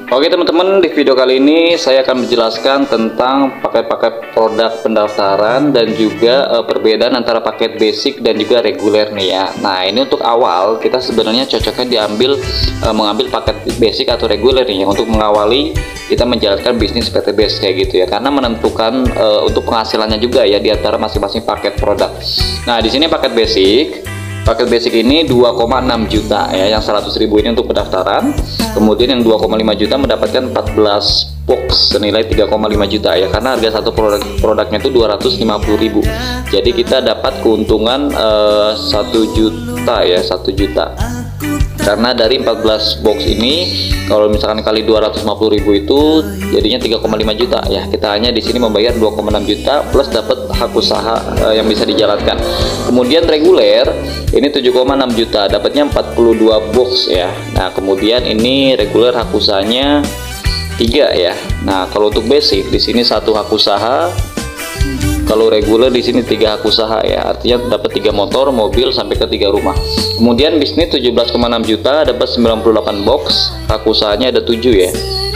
Oke teman-teman, di video kali ini saya akan menjelaskan tentang paket-paket produk pendaftaran dan juga perbedaan antara paket basic dan juga reguler nih ya. Nah ini untuk awal kita sebenarnya cocoknya mengambil paket basic atau reguler nih ya, untuk mengawali kita menjalankan bisnis PTBS kayak gitu ya, karena menentukan untuk penghasilannya juga ya di antara masing-masing paket produk. Nah di sini paket basic ini 2,6 juta ya, yang 100.000 ini untuk pendaftaran. Kemudian yang 2,5 juta mendapatkan 14 box senilai 3,5 juta ya, karena harga satu produknya itu 250.000. Jadi kita dapat keuntungan 1 juta ya, 1 juta. Karena dari 14 box ini kalau misalkan kali 250.000 itu jadinya 3,5 juta ya. Kita hanya di sini membayar 2,6 juta plus dapat hak usaha yang bisa dijalankan. Kemudian reguler ini 7,6 juta, dapatnya 42 box ya. Nah, kemudian ini reguler hak usahanya 3 ya. Nah, kalau untuk basic di sini 1 hak usaha. Kalau reguler di sini 3 hak usaha ya, artinya dapat 3 motor, mobil sampai ke 3 rumah. Kemudian bisnis 17,6 juta, dapat 98 box, hak usahanya ada 7 ya.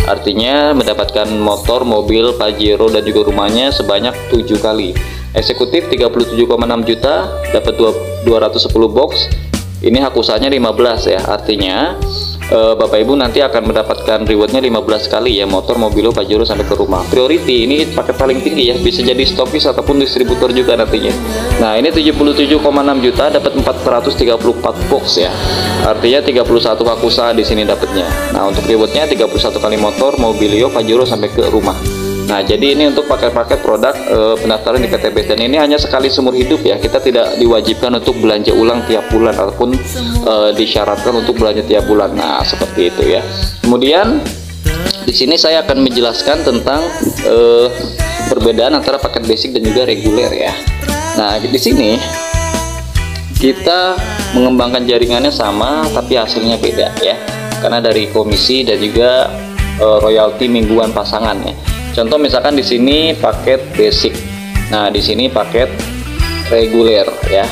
Artinya mendapatkan motor, mobil, Pajero dan juga rumahnya sebanyak 7 kali. Eksekutif 37,6 juta, dapat 210 box. Ini hak usahanya 15 ya. Artinya Bapak Ibu nanti akan mendapatkan rewardnya 15 kali ya, motor, mobil, Pajero sampai ke rumah. Priority ini paket paling tinggi ya, bisa jadi stokis ataupun distributor juga nantinya. Nah ini 77,6 juta, dapat 434 box ya. Artinya 31 hak usaha di sini dapatnya. Nah untuk rewardnya 31 kali motor, mobilio, Pajero sampai ke rumah. Nah jadi ini untuk paket-paket produk pendaftaran di PTBS, dan ini hanya sekali seumur hidup ya. Kita tidak diwajibkan untuk belanja ulang tiap bulan ataupun disyaratkan untuk belanja tiap bulan. Nah seperti itu ya. Kemudian di sini saya akan menjelaskan tentang perbedaan antara paket basic dan juga reguler ya. Nah di sini kita mengembangkan jaringannya sama tapi hasilnya beda ya, karena dari komisi dan juga royalti mingguan pasangan ya. Contoh misalkan di sini paket basic, nah di sini paket reguler ya.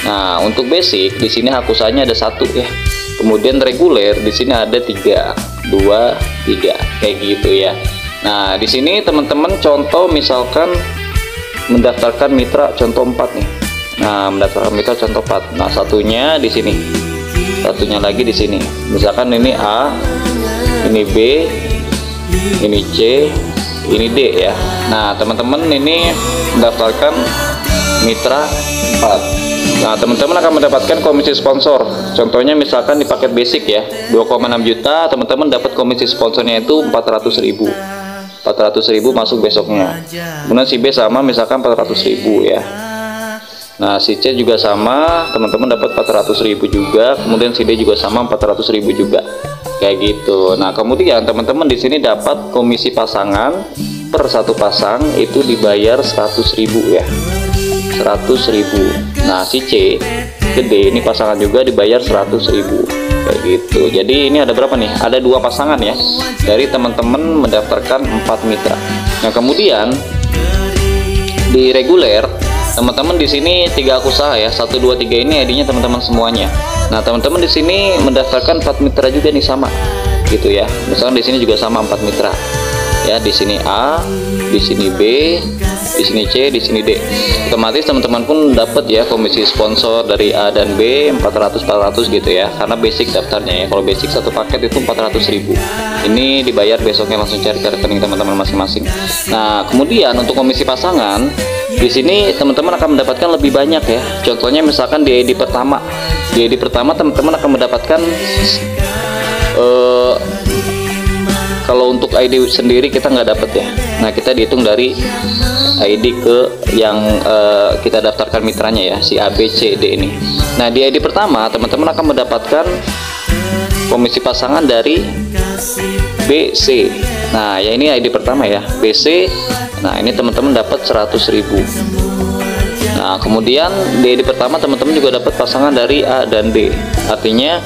Nah untuk basic di sini hak usahanya ada 1 ya. Kemudian reguler di sini ada 3, 2, 3 kayak gitu ya. Nah di sini teman-teman contoh misalkan mendaftarkan mitra contoh 4 nih. Nah mendaftarkan mitra contoh 4. Nah satunya di sini, satunya lagi di sini. Misalkan ini A, ini B, ini C, ini D ya. Nah teman-teman ini mendaftarkan mitra 4. Nah teman-teman akan mendapatkan komisi sponsor. Contohnya misalkan di paket basic ya 2,6 juta, teman-teman dapat komisi sponsornya itu 400.000 masuk besoknya. Kemudian si B sama misalkan 400.000 ya. Nah si C juga sama, teman-teman dapat 400.000 juga. Kemudian si D juga sama 400.000 juga kayak gitu. Nah kemudian teman-teman di sini dapat komisi pasangan, per satu pasang itu dibayar 100.000 ya, 100.000. Nah si C gede ini pasangan juga dibayar 100.000 kayak gitu. Jadi ini ada berapa nih, ada 2 pasangan ya dari teman-teman mendaftarkan 4 mitra. Nah kemudian di reguler teman-teman di sini 3 hak usaha ya, 1, 2, 3 ini ID-nya teman-teman semuanya. Nah teman-teman di sini mendaftarkan 4 mitra juga nih sama gitu ya. Misalkan di sini juga sama 4 mitra ya, di sini A, di sini B, di sini C, di sini D. Otomatis teman-teman pun dapat ya komisi sponsor dari A dan B 400 gitu ya, karena basic daftarnya ya. Kalau basic satu paket itu 400.000. Ini dibayar besoknya, langsung cari ke rekening teman-teman masing-masing. Nah kemudian untuk komisi pasangan di sini teman-teman akan mendapatkan lebih banyak ya. Contohnya misalkan di ID pertama, di ID pertama teman-teman akan mendapatkan kalau untuk ID sendiri kita nggak dapat ya. Nah kita dihitung dari ID ke yang kita daftarkan mitranya ya, si A, B, C, D ini. Nah di ID pertama teman-teman akan mendapatkan komisi pasangan dari B, C. Nah ya ini ID pertama ya, B, C. Nah ini teman-teman dapat 100.000. Nah kemudian di ID pertama teman-teman juga dapat pasangan dari A dan B, artinya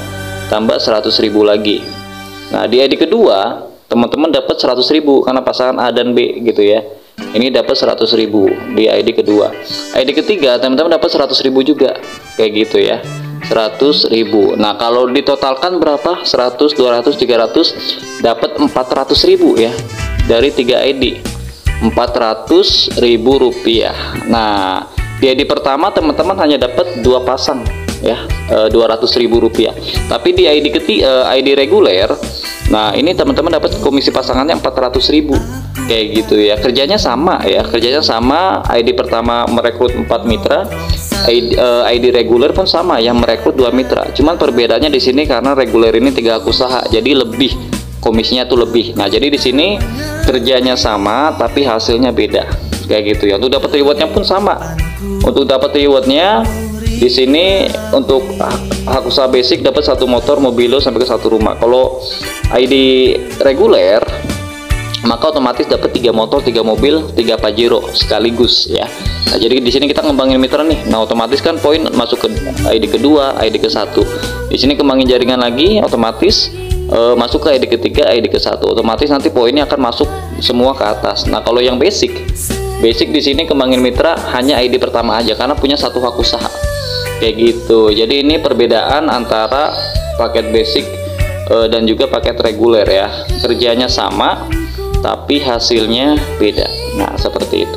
tambah 100.000 lagi. Nah di ID kedua teman-teman dapat 100.000 karena pasangan A dan B gitu ya. Ini dapat 100.000 di ID kedua. ID ketiga teman-teman dapat 100.000 juga kayak gitu ya. 100.000. Nah, kalau ditotalkan berapa? 100, 200, 300, dapat 400.000 ya. Dari 3 ID. 400.000 rupiah. Nah, di ID pertama teman-teman hanya dapat 2 pasang ya, 200.000 rupiah. Tapi di ID reguler, nah ini teman-teman dapat komisi pasangannya 400.000 kayak gitu ya. Kerjanya sama ya, kerjanya sama. ID pertama merekrut 4 mitra, ID reguler pun sama yang merekrut 2 mitra. Cuman perbedaannya di sini karena reguler ini 3 hak usaha, jadi lebih komisinya tuh lebih. Nah, jadi di sini kerjanya sama tapi hasilnya beda kayak gitu ya. Untuk dapat rewardnya pun sama. Untuk dapat rewardnya di sini untuk hak usaha basic dapat 1 motor Mobilo sampai ke 1 rumah. Kalau ID reguler maka otomatis dapat 3 motor, 3 mobil, 3 Pajero sekaligus ya. Nah, jadi di sini kita ngembangin mitra nih. Nah, otomatis kan poin masuk ke ID kedua, ID ke-1. Di sini kembangin jaringan lagi, otomatis masuk ke ID ketiga, ID ke-1. Otomatis nanti poinnya akan masuk semua ke atas. Nah, kalau yang basic di sini kembangin mitra hanya ID pertama aja karena punya 1 hak usaha. Kayak gitu. Jadi ini perbedaan antara paket basic dan juga paket reguler ya. Kerjanya sama tapi hasilnya beda. Nah, seperti itu.